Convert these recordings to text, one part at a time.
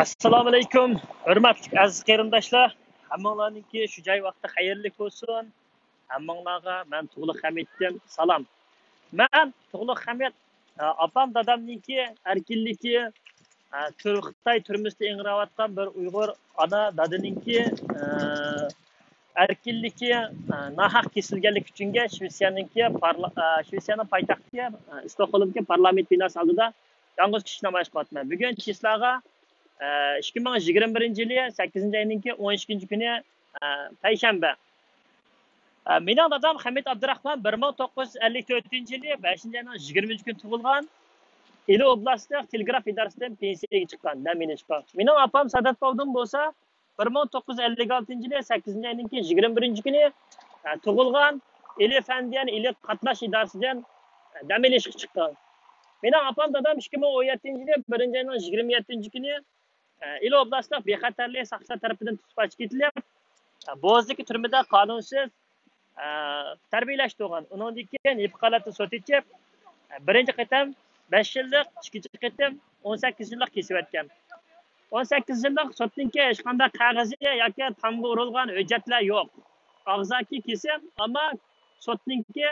Assalomu alaykum, hurmatli aziz qarindoshlar. Hammanglarningki shu joy vaqti xayrli bo'lsin. Hammanglarga men Tug'luq Hamiddan salom. Men Tug'luq Hamid opam dadamningki erkinligi, Xitoy turmusida ingirayotgan bir Uyg'ur ona dadiningki erkinligi nahaq kesilganlik uchunga Shvetsiyaning poytaxtiga Stokgolmga parlament binosi oldida yolg'iz kishi namoyish qilyapman. Bugun chislaga 2021 yılı 8. ayının 12. günü Perşembe. Mening dadam Hamid Abdurahman 1954 yılı 5. ayının 20. gün tug'ilgan. İli oblastida telegraf idorasidan pensiyaga chiqqan. Mening opam Sadat Bovdin bo'lsa 1956 yılı 8. ayının 21. günü tug'ilgan. İli Fendiyan İli qatnash idorasidan dam olishga chiqqan. Mening opam dadam 2017 yılı 1. ayının 27. günü İl oblastida bexatarlik saqchilar tarafidan tutib qochib ketilib, Bo'zdagi turmada qonunsiz tarbiyalashtirgan. Undan keyin iqolatni sud etib, birinchi qatam 5 yillik, ikkinchi qatam 18 yillik kesib o'tgan. 18 yillik sudninki hech qanday qog'ozi yoki tamga urilgan hujjatlar yo'q. Og'zaki kesim, ammo sudninki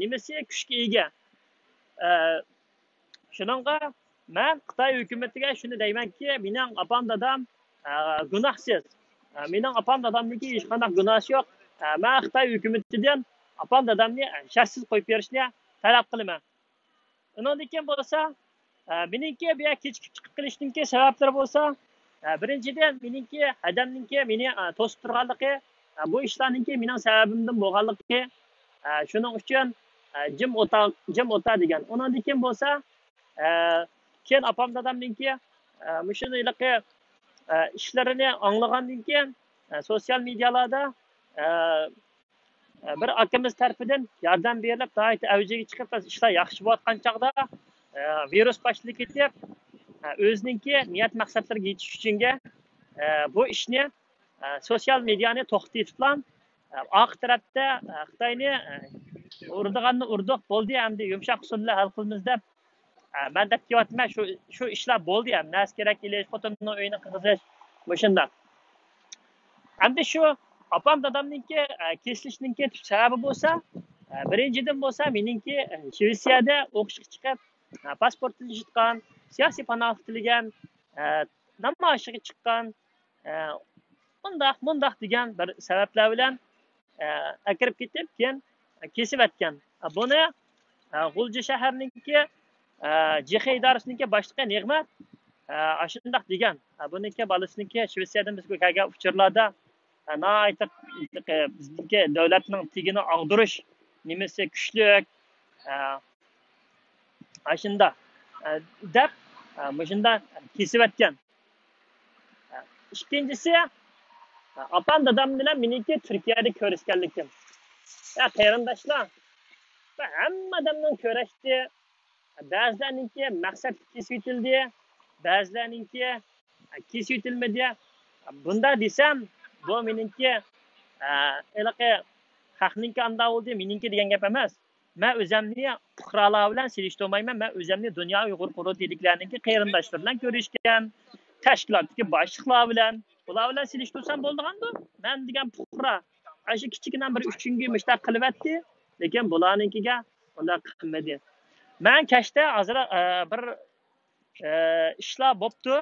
nimasi kuchga ega. Shuningga men Xitoy hukumatiga shuni deymanki, mening opam dadam gunohsiz. Mening opam dadamniki hech qanday gunohi yo'q. Men Xitoy hukumatidan opam dadamni shartsiz qo'yib berishni talab qilaman. Undan keyin bo'lsa, meningki bu kechikib chiqib qilishninki sabablari bo'lsa, birinchidan meningki adamningki meni to'sib turganligi, bu ishlarningki mening sababimdan bo'lganligi, shuning uchun jim o'ta degan. Undan keyin bo'lsa, keyin opam dadamningki mushunaqangi ishlarini anglagandan keyin sosyal medialarda bir akamiz tarafidan yordam berilib, doim avjiga chiqib ishlar yaxshi bo'layotgan chaqda virus boshlanib ketib, o'ziningki niyat maqsadlariga yetish uchunga bu ishni sosyal mediani to'xtatiblan. Oq tarafda Xitoyni urdiganni urdiq bo'ldi, hamda yumshoq usulda hal qilamiz deb ben de kıyafetime şu işler boldu ya. Nes gerek ile fotonun oyunu kızış başında. Hem de şu apam dadamninki kesilishninki sebebi bo'lsa, birinciden bo'lsa meninki Shvetsiyada o'qishga chiqib, pasportini yutgan, siyosiy panoh tilagan, namoyishga chiqqan, mundaq degan bir sabablar bilan akirib ketib, keyin kesib o'tgan. Buni G'ulji shahrininki Cixi idorasininki boshlig'i Ne'mat ashundaq degan. Buniki bolasiniki Shvetsiyadan bizga kelgan uchurlarda bizniki davlatning tigini og'dirish nimasi kuchlik ashunda deb mushunda kesib o'tgan. Ikkinchisi opam dadam bilan meniki Turkiyada ko'rishganligim. Qarindoshlar, hamma odamning ko'rishdi. Bazılarınki maksat kesütildi, bazılarınki kesütilmedi. Bunda desem, bu meninki elaqi haqninki anda oldu, meninki degan gap emas. Men o'zimni fuqarolar bilan selishtirmayman. Men o'zimni dunyo Uyg'ur qurut dediklarninki qarindoshlar bilan ko'rishgan, tashkilotdagi boshliqlar bilan, ular bilan selishtirsam bo'ldi-ku. Men degan fuqaro shu kichikina bir 3-chi mushtaq qilyapti, lekin bularninkiga unda qilmadi. Men kashda hozir bir ishlar bo'pti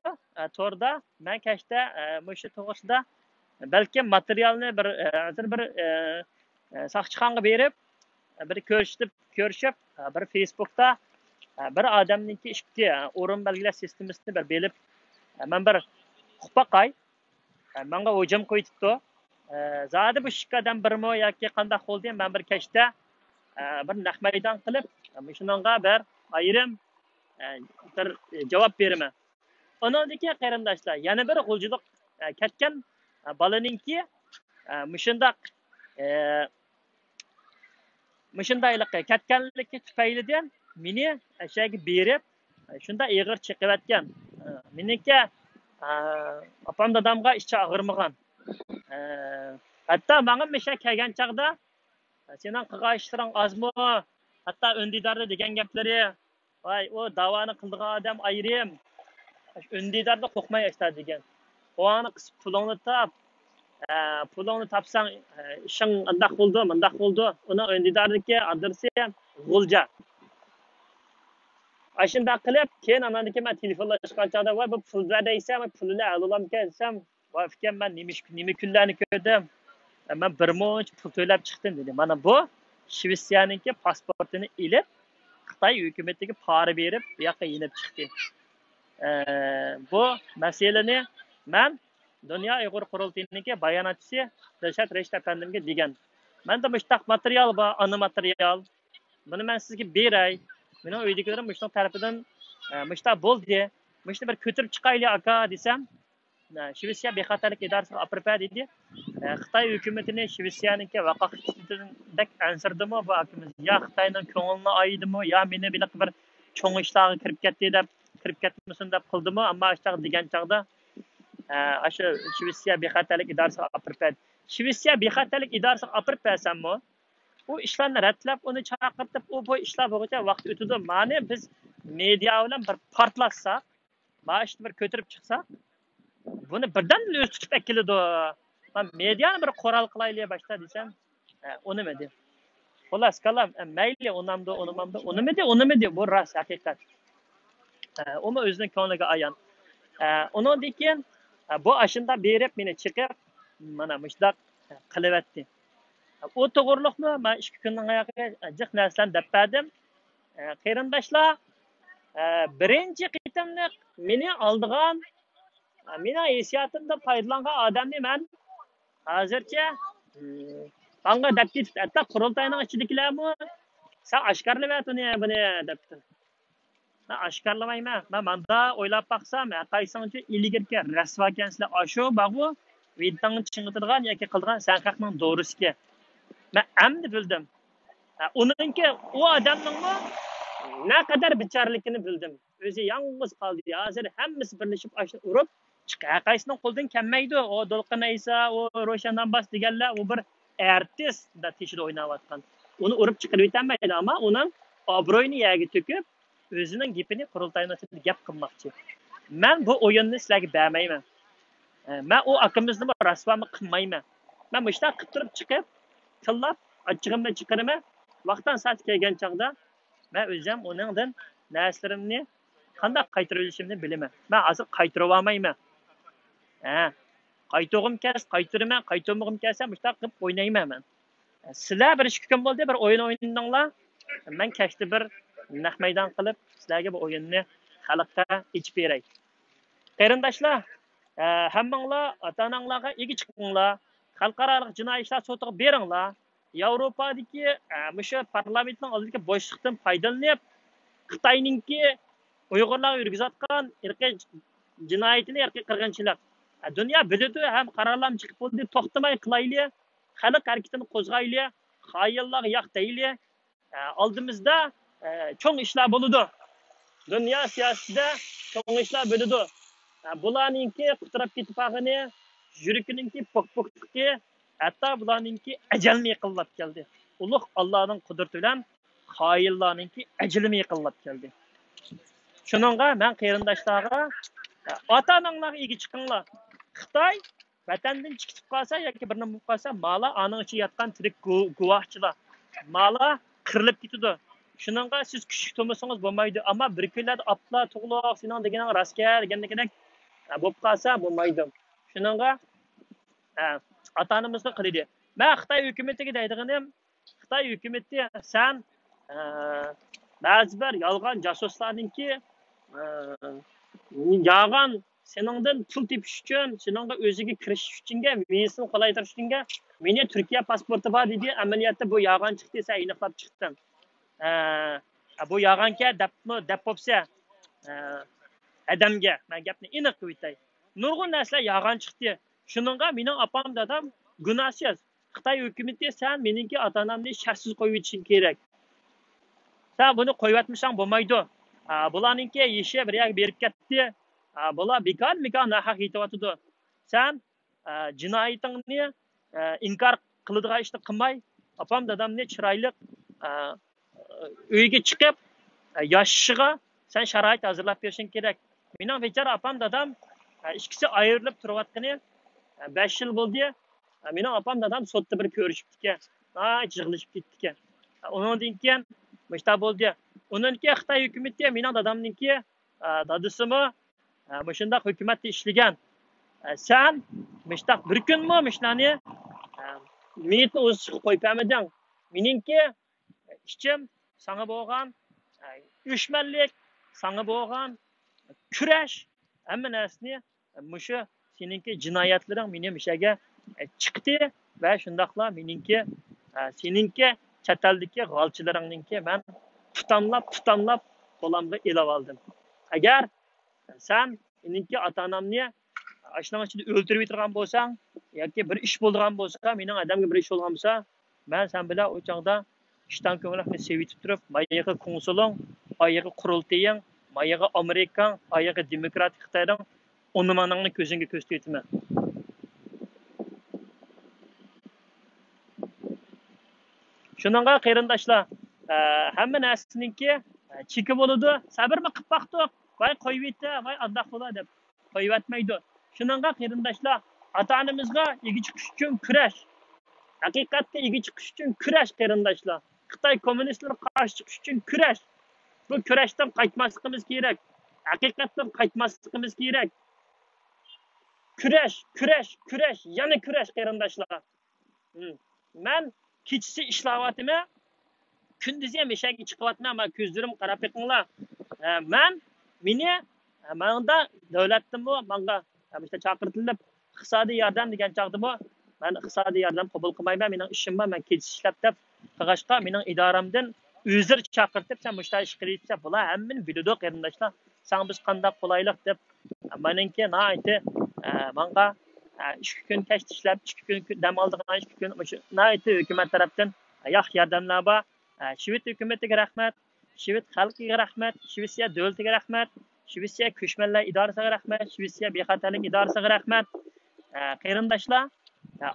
to'rda. Men kashda mushu to'g'risida balki materialni hozir bir soqchixonga berib, bir ko'rishib, bir Facebookda bir odamningki ikki o'rin belgilash sistemasini bir belib, men bir huquqay, menga hujum qo'yibdi. Zodi bu ikki odam birmi yoki qanday bo'ldi, men bir kashda bir naq maydon qilib, shuningga bir ayrim bir javob beraman. Undan keyin qarindoshlar, yana bir g'uljilik ketgan bolaninki mushundaylik ketganligi tufaylidan meni ashyaga berib, shunda ig'ir chiqayotgan. Meniki opam dadamga ichi og'irmagan. Hatto menga misha kelgan chaqda sening qilgan ishlaring ozmi? Hatto öndidarda degan gaplari, voy, o davoni qildigan odam ayrim. Öndidarda qo'rqmay ashta degan. O'ani qisib pulingni topsang, ishing undaq bo'ldi. Uni öndidardagi adresi G'ulja. Ashunda qilib, keyin anandiki men telefonlashgan chog'da voy bu pul deysan, pulni olalamkan desam, voy fikam men nima kunlarni ko'rdim. Men bir muncha pul to'lab chiqdim dedi. Mana bu Shvetsiyaningki pasportini ilib, Xitoy hukumatiga pora berib, bu yoqqa yenib chiqdi. Bu masalani men Dünya Uyg'ur qurultayiniki bayonotchisi Dilshod Reshit apandimga degan. Menda mushtaq material bor, ana material. Buni men sizga beray. Mening uydagilarim mushtoq tarafidan mushtaq bo'ldi. Mushta bir ko'tirib chiqayli aka desam, Shvetsiya bexatarlik idorasiga olib dedi. Xitoy hukumatini Shvetsiyaningki vaqoqitidek ansirdimi bu akimiz? Ya Xitoyning ko'nglini oydimi, yo meni bir cho'ng ishlarga kirib ketdi deb, kirib ketmasin deb qildimi? Ammo ishtaq degan chog'da Aşı Şvetsiya bexatarlik idorasiga olib Şvetsiya bexatarlik idorasiga olib bersammi, bu ishlarni ratlab, uni chaqirtib, bu ishlar bo'yicha vaqt o'tadi. Ma'ni biz media bilan bir portlatsak, ma'ishni bir ko'tarib chiqsak, buni birdan o'z tutib keladi. Men mediani bir qo'ral qilaylik boshda desam, unimadi. Xullas kalam, mayli unimadi, bu rost haqiqat. Uni o'zining ko'ngliga ayon. Undan keyin bu ashunda berib meni chiqib, mana mushtaq qilyapti. O to'g'riliqmi? Men 2 kunning oyoqiga jiq narsalarni deb berdim. Qarindoshlar, birinchi qitimliq meni oldigan, meni hisiyatimda foydalangan odamni men hozircha qanga deb ketdi. Hatto qurultayning ichidagilarmi sen oshkorlayapti buni debdi. Men oshkorlamayman. Men manda o'ylab baqsam, qaysinchi ilgirga rasvo ekansizlar, ashu bag'u vidtangni ching'itadigan yoki qildigan sen haqning to'g'risiga. Men endi bildim. Uningki u odamningmi ne kadar bichorligini bildim. O'zi yolg'iz qoldi. Hozir hammasi birlashib ashni urib chiqar. Qaysining qo'ldan kelmaydi. O Dolqin Aysa, o Roshan Abbas deganlar u bir artist da teshida o'ynayotgan. Uni urib chiqarib yetmaydi, ammo uning obro'yini yerga to'kib, o'zining gapini qurultayda gap qilmoqchi. Men bu o'yinni sizlarga bermayman. Men u akamizni rasvomni qilmayman. Men mushtaq qilib turib chiqib tillab, achchig'imni chiqaraman. Vaqtdan soat kelgan chog'da men o'zim uningdan narslarimni qanday qaytarishimni bilaman. Men hozir qaytarib olmayman. Qaytarmag'im kelsa mushtaq qilib o'ynayman men. Sizlar bir 2 kun bo'ldi, bir o'yin o'ynadinglar. Men kashda bir naq maydon qilib, sizlarga bu o'yinni xalqqa ichib beray. Qarindoshlar, hammanglar ota-onanglarga ega chiqinglar. Xalqaro jinoiy ishlar sotiga beringlar. Yevropadagi mushu parlamentning oldidagi bo'shliqdan foydalanib, Xitoyningki Uyg'urlarga yurgizayotgan irqiy jinoyatini, irqiy qirg'inchilik. Dunyo biladi, ham qarorlar chiqib bo'ldi, to'xtamay qilayli, xalq harakatini qo'zg'ayli, xoinlarga yo'q deyli. Oldimizda cho'ng ishlar bo'ladi. Dunyo siyosatida cho'ng ishlar bo'ladi. Bularningki qutirib ketibag'ini, yurikininki pok-pokligi, hatto bularningki ajalni yaqinlab keldi. Ulug' Allohning qudrati bilan xoinlarningki ajalini yaqinlab keldi. Shuningga men qarindoshlarga ota-onanglarga ega chiqinglar. Xitoy vatandan chiqib qolsa yoki bir nima bo'lib qolsa, mala aning ichida yotgan tirik guvohchilar. Mala qirilib ketadi. Shuningga siz kuchli to'masangiz bo'lmaydi, ammo bir kunlarda apla tug'loq sening deganing raskar deganligidek bo'lib qolsa bo'lmaydi. Shuningga ota-onamizni qiladi. Men Xitoy hukumatiga deydiganim, Xitoy hukumati sen ba'zi bir yolg'on jasuslarningki yolg'on seningdan pul tepish uchun, seningga o'ziga kirish uchunga, vizasini qo'laytirish uchunga meni Turkiya pasporti bor dedi, amaliyotda bu yolg'on chiqdi, sen aniqlab chiqdin. Bu yolg'onga deb bo'lsa, adamga men gapni aniq qilib aytay. Nurg'un narsalar yolg'on chiqdi. Shuningga mening opam dadam gunohsiz. Xitoy hukumati sen meningki ota-onamni shartsiz qo'yib yetishing kerak. Sen buni qo'yib yetmasang bo'lmaydi. Bularningki ishi bir yoq berib ketdi. Bular bekor nahaq yetyapti. Sen jinoyatingni inkor qiladigan ishni qilmay, opam dadamni chiroyli uyga chiqib yashashiga sen sharoit hozirlab berishing kerak. Mening bechora opam dadam ikkisi ayrilib turayotgani 5 yil bo'ldi. Mening opam dadam sotda bir ko'rishibdi ekan. Yig'lashib ketdi ekan. Undan keyin mishta bo'ldi. Undan keyin Xitoy hukumati mening dadamniki dadisimi shundaq hukumatda ishlagan. Sen mishtaq bir kunmi mishlani minutni o'zi chiqib qo'ypamiding. Meningki ichim sana bo'lgan o'shmanlik, sana bo'lgan kurash hamma narsani mushu seninki jinoyatlaring meni mishaga chiqdi va shundaqla meningki seninki chataldagi g'olchilaringninki men tutamlab qo'limga elib oldim. Agar sen meningki ota-onamni ashundan ichida o'ldirib o'tirgan bo'lsang yoki bir ish bo'lgan bo'lsa, mening odamga bir ish bo'lgan bo'lsa, men sen bilan o chaqda ishdan ko'ngilni sevitib turib, mayig'i konsulung, oyig'i qurultaying, mayig'i Amerikan, oyig'i demokratik Xitoyning o'nimaningni ko'zingga ko'z tutayman. Shuningga qarindoshlar, hamma narsaninki cheki bo'ladi. Sabrmi qilib baqdiq, voy qo'yib yetdi, voy addoq bo'la deb qo'yib atmaydi. Shuningga qarindoshlar, ota-onamizga ega chiqish uchun kurash. Haqiqatga ega chiqish uchun kurash qarindoshlar. Xitoy kommunistlariga qarshi chiqish uchun kurash. Bu kurashdan qaytmasligimiz kerak. Haqiqatdan qaytmasligimiz kerak. Kurash, yana kurash qarindoshlar. Men kechasi ishlayapman. Kunduzi ham eshakka chiqyapman, men ko'zlarim qarab yiqinglar. Menda davlatdan bu menga işte chaqirtilib iqtisodiy yordam degan chaqda bu men iqtisodiy yordam qabul qilmayman. Mening ishim bor, men kechasi ishlab deb qilg'ashqa mening idoramdan o'zir chaqirtib sen mushta ish qilyapsan. Bular hammani biladi qarindoshlar. Sen biz qanday qulaylik deb meningki nayti menga 2 kun kech ishlab 2 kun dam oldigan 2 kun nayti hukumat tarafdan yoq yordamlar bor. Shved hukumatiga rahmat, Shved xalqiga rahmat, Shvetsiya davlatiga rahmat, Shvetsiya ko'chmanlar idorasiga rahmat, Shvetsiya bexatarlik idorasiga rahmat. Qarindoshlar,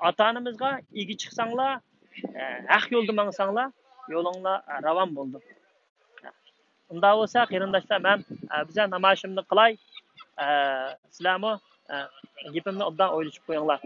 ota-onamizga ega chiqsanglar, haq yo'lda mangsanglar, yo'linglar ravon bo'ldi. Unda bo'lsa qarindoshlar, men bizga namoyishimni qilay. Sizlarmi gapimni obdan o'ylashib qo'yinglar.